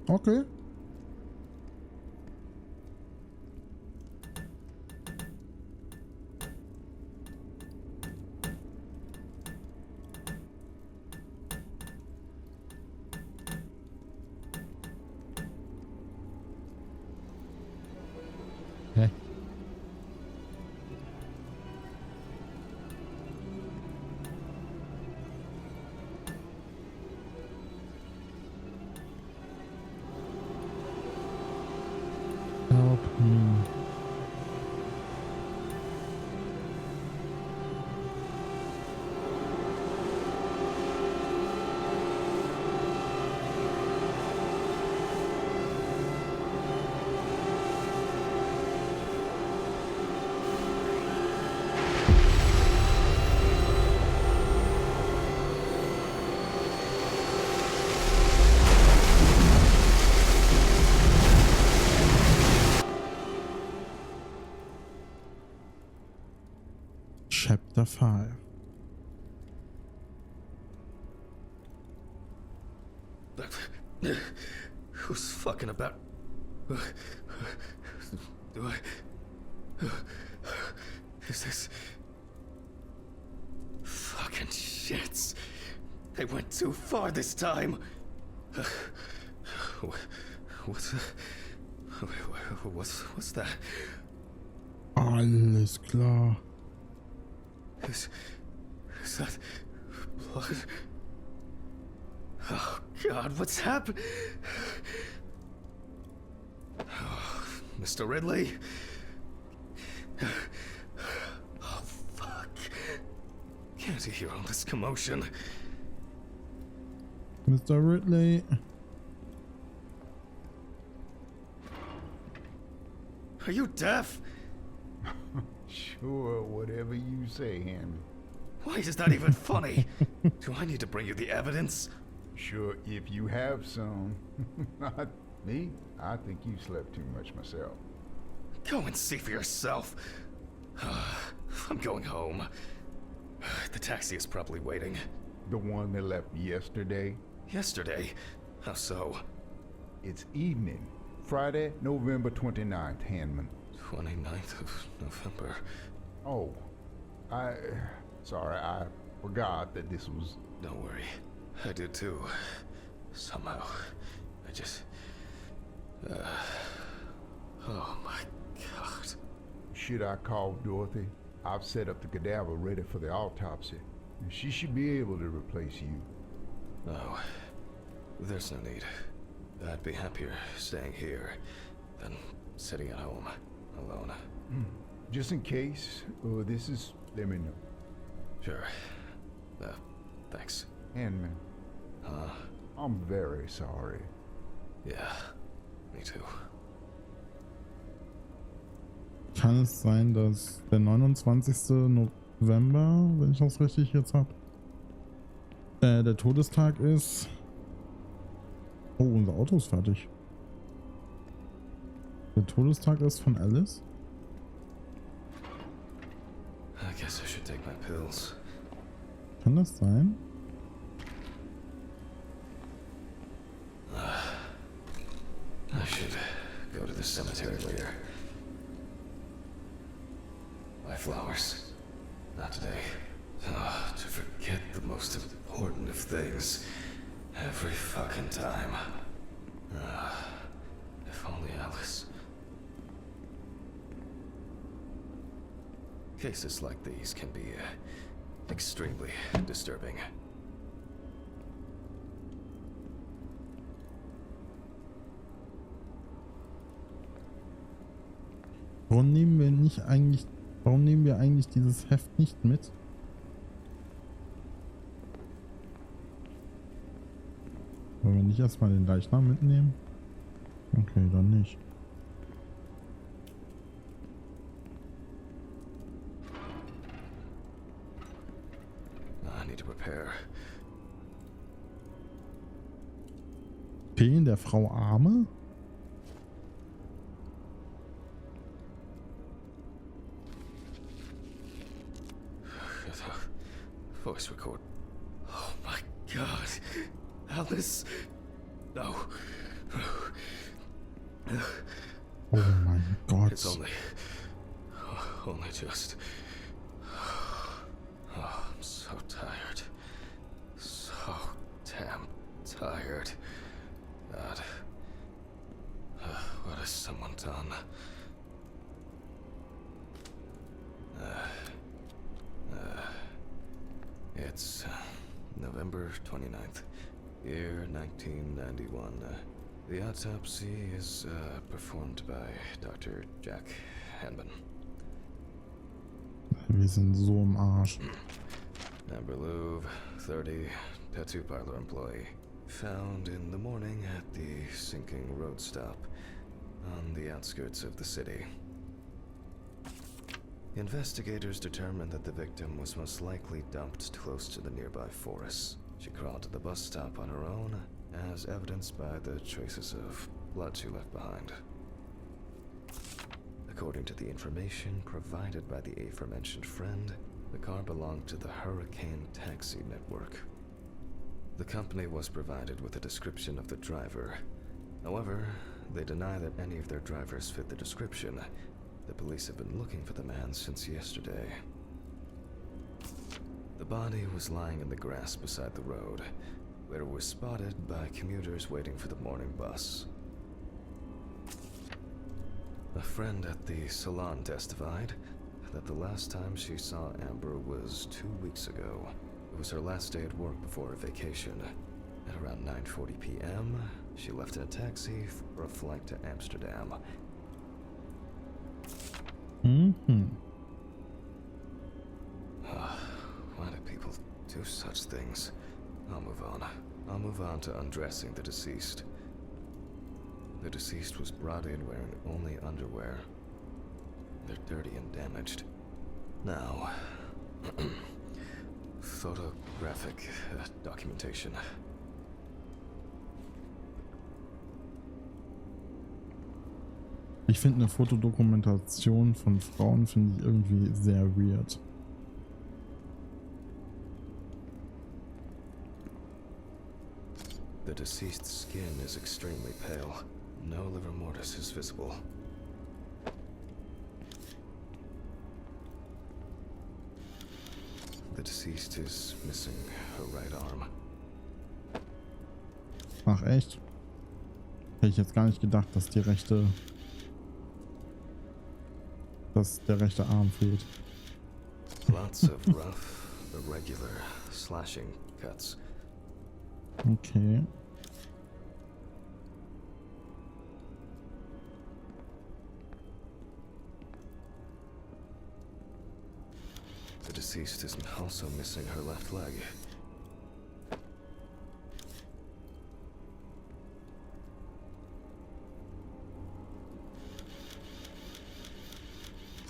Okay. Hä? Help me. Chapter 5. Who's fucking about? Do I? Is this? Fucking shits. They went too far this time. What's that? Alles klar. Is that blood? Oh God, what's happened? Oh, Mr. Ridley? Oh fuck. Can't you hear all this commotion? Mr. Ridley. Are you deaf? Sure, whatever you say, Henry. Why is that even funny? Do I need to bring you the evidence? Sure, if you have some. Not me. I think you slept too much myself. Go and see for yourself. I'm going home. The taxi is probably waiting. The one that left yesterday? Yesterday? How so? It's evening. Friday, November 29th, Hanman. 29th of November. Oh, sorry, I forgot that this was... Don't worry. I did too. Somehow. I just... oh my God. Should I call Dorothy? I've set up the cadaver ready for the autopsy. She should be able to replace you. No. There's no need. I'd be happier staying here than sitting at home alone. Just in case, this is... let me know. Sure. Thanks. Handman. Huh? I'm very sorry. Yeah, me too. Kann es sein, dass der 29. November, wenn ich das richtig jetzt habe, der Todestag ist? Oh, unser Auto ist fertig. Der Todestag ist von Alice? I guess I should take my pills. Kann das sein? I should go to the cemetery later. Buy flowers. Not today. To forget the most important of things. Every fucking time. If only Alice. Cases like these can be extremely disturbing. Warum nehmen wir eigentlich dieses Heft nicht mit? Wollen wir nicht erstmal den Leichnam mitnehmen? Okay, dann nicht. I need to prepare. Fehlen der Frau Arme? Voice record. God. Alice. No. Oh mein Gott. It's only just. Oh, I'm so tired. So damn tired. God. What has someone done? It's November 29th, year 1991. The autopsy is performed by Dr. Jack Hanman. Wir sind so im Arsch. Amber Louvre, 30, tattoo parlor employee. Found in the morning at the sinking road stop on the outskirts of the city. Investigators determined that the victim was most likely dumped close to the nearby forest. She crawled to the bus stop on her own, as evidenced by the traces of blood she left behind. According to the information provided by the aforementioned friend, the car belonged to the Hurricane Taxi Network. The company was provided with a description of the driver. However, they deny that any of their drivers fit the description. The police have been looking for the man since yesterday. The body was lying in the grass beside the road, where it was spotted by commuters waiting for the morning bus. A friend at the salon testified that the last time she saw Amber was 2 weeks ago. It was her last day at work before her vacation. At around 9:40 p.m., she left in a taxi for a flight to Amsterdam. Why do people do such things? I'll move on. I'll move on to undressing the deceased. The deceased was brought in wearing only underwear. They're dirty and damaged. Now, photographic documentation. Ich finde eine Fotodokumentation von Frauen finde ich irgendwie sehr weird. The deceased's skin is extremely pale. No livor mortis is visible. The deceased is missing her right arm. Ach echt? Hätte ich jetzt gar nicht gedacht, dass der rechte Arm fehlt. Lots of rough, irregular slashing cuts. Okay. The deceased is also missing her left leg.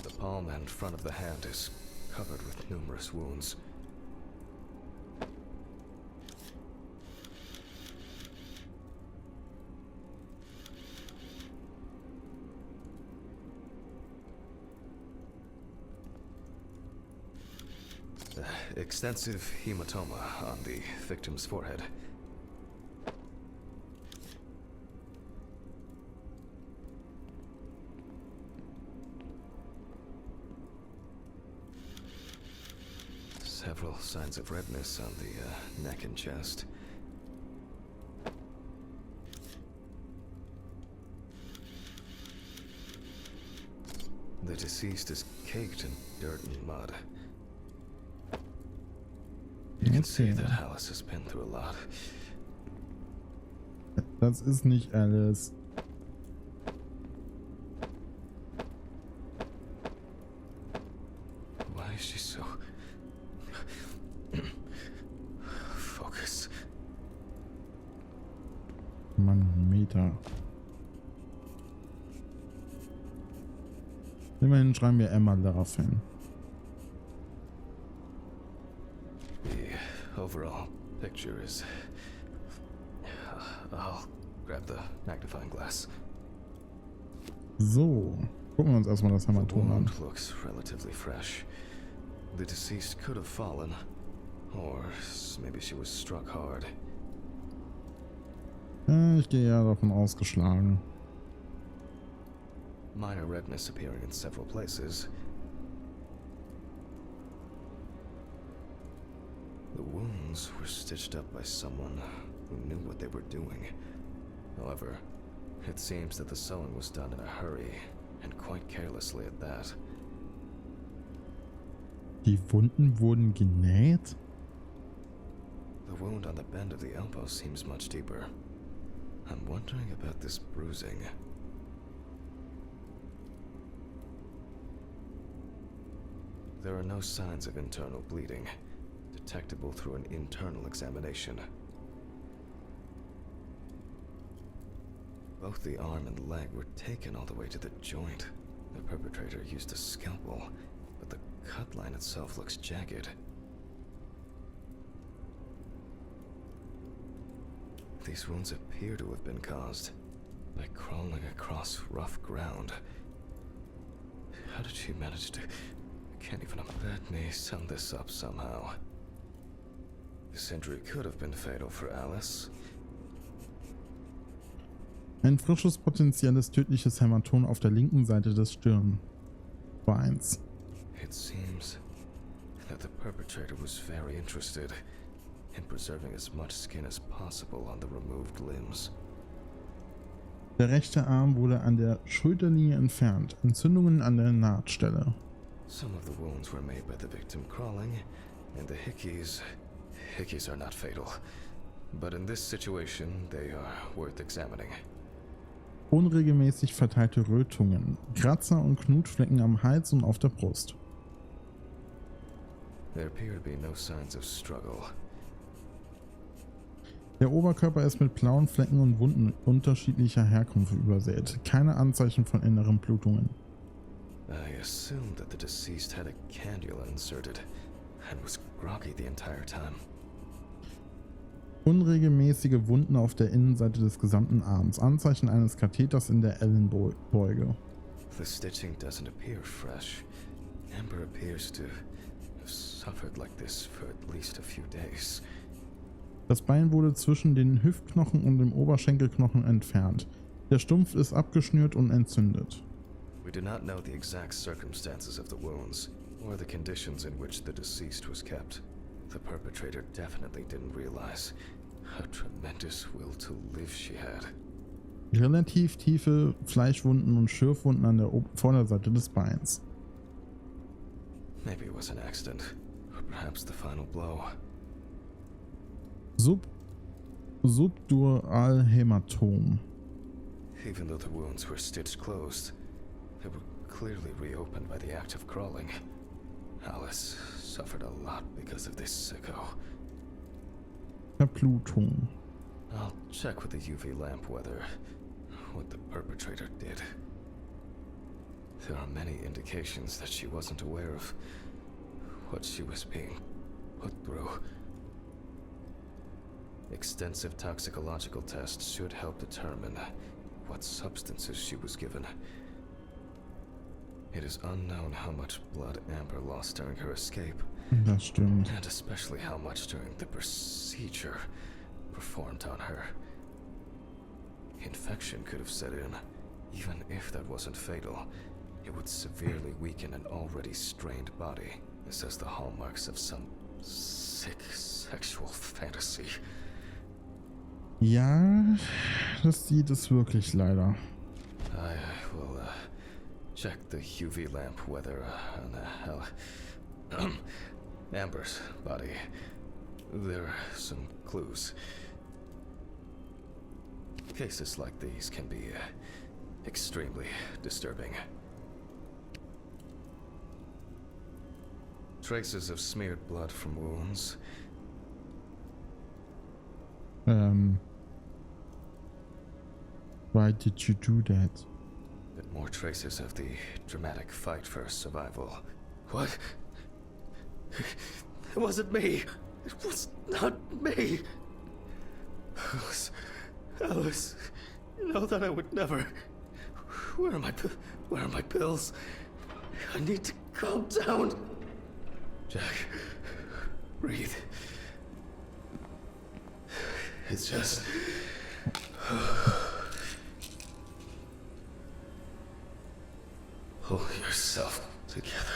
The palm and front of the hand is covered with numerous wounds. Extensive hematoma on the victim's forehead. Several signs of redness on the neck and chest. The deceased is caked in dirt and mud. You can see that Alice has been through a lot. Das ist nicht Alice. Why is she so... Focus. Manometer. Immerhin schreiben wir Emma Love hin. Overall picture is... I'll grab the magnifying glass. So, gucken wir uns erstmal das Hämatom an. Looks relatively fresh. The deceased could have fallen Or maybe she was struck hard. Ich gehe ja davon ausgeschlagen. Minor redness appearing in several places. The wounds were stitched up by someone who knew what they were doing. However, it seems that the sewing was done in a hurry, and quite carelessly at that. Die Wunden wurden genäht? The wound on the bend of the elbow seems much deeper. I'm wondering about this bruising. There are no signs of internal bleeding, detectable through an internal examination. Both the arm and leg were taken all the way to the joint. The perpetrator used a scalpel, but the cut line itself looks jagged. These wounds appear to have been caused by crawling across rough ground. How did she manage to... I can't even... Let me sum this up somehow. This injury could have been fatal for Alice. Ein frisches potenzielles tödliches Hämatom auf der linken Seite des Stirnbeins. It seems that the perpetrator was very interested in preserving as much skin as possible on the removed limbs. Der rechte Arm wurde an der Schulterlinie entfernt. Entzündungen an der Nahtstelle. Some of the wounds were made by the victim crawling, and the hickeys are not fatal. But in this situation, they are worth examining. Unregelmäßig verteilte Rötungen, Kratzer und Knutflecken am Hals und auf der Brust. There appear to be no signs of struggle. Der Oberkörper ist mit blauen Flecken und Wunden unterschiedlicher Herkunft übersät. Keine Anzeichen von inneren Blutungen. I assumed that the deceased had a cannula inserted and was groggy the entire time. Unregelmäßige Wunden auf der Innenseite des gesamten Arms. Anzeichen eines Katheters in der Ellenbeuge. The stitching doesn't appear fresh. Amber appears to have suffered like this for at least a few days. Das Bein wurde zwischen den Hüftknochen und dem Oberschenkelknochen entfernt. Der Stumpf ist abgeschnürt und entzündet. We do not know the exact circumstances of the wounds or the conditions in which the deceased was kept. The perpetrator definitely didn't realize how tremendous will to live she had. Relativ tiefe Fleischwunden und Schürfwunden an der Vorderseite des Beins. Maybe it was an accident, or perhaps the final blow. Subduralhämatom. Even though the wounds were stitched closed, they were clearly reopened by the act of crawling. Alice suffered a lot because of this sicko. Verblutung. I'll check with the UV lamp whether what the perpetrator did. There are many indications that she wasn't aware of what she was being put through. Extensive toxicological tests should help determine what substances she was given. It is unknown how much blood Amber lost during her escape. Das stimmt. And especially how much during the procedure performed on her. Infection could have set in. Even if that wasn't fatal, it would severely weaken an already strained body. This has the hallmarks of some sick sexual fantasy. Ja, das sieht es wirklich leider. I will check the UV lamp whether on Amber's body there are some clues. Cases like these can be extremely disturbing. Traces of smeared blood from wounds. Why did you do that? And more traces of the dramatic fight for survival. What? It wasn't me. It was not me. Alice, you know that I would never. Where are my pills? I need to calm down. Jack, breathe. It's just... Pull yourself together.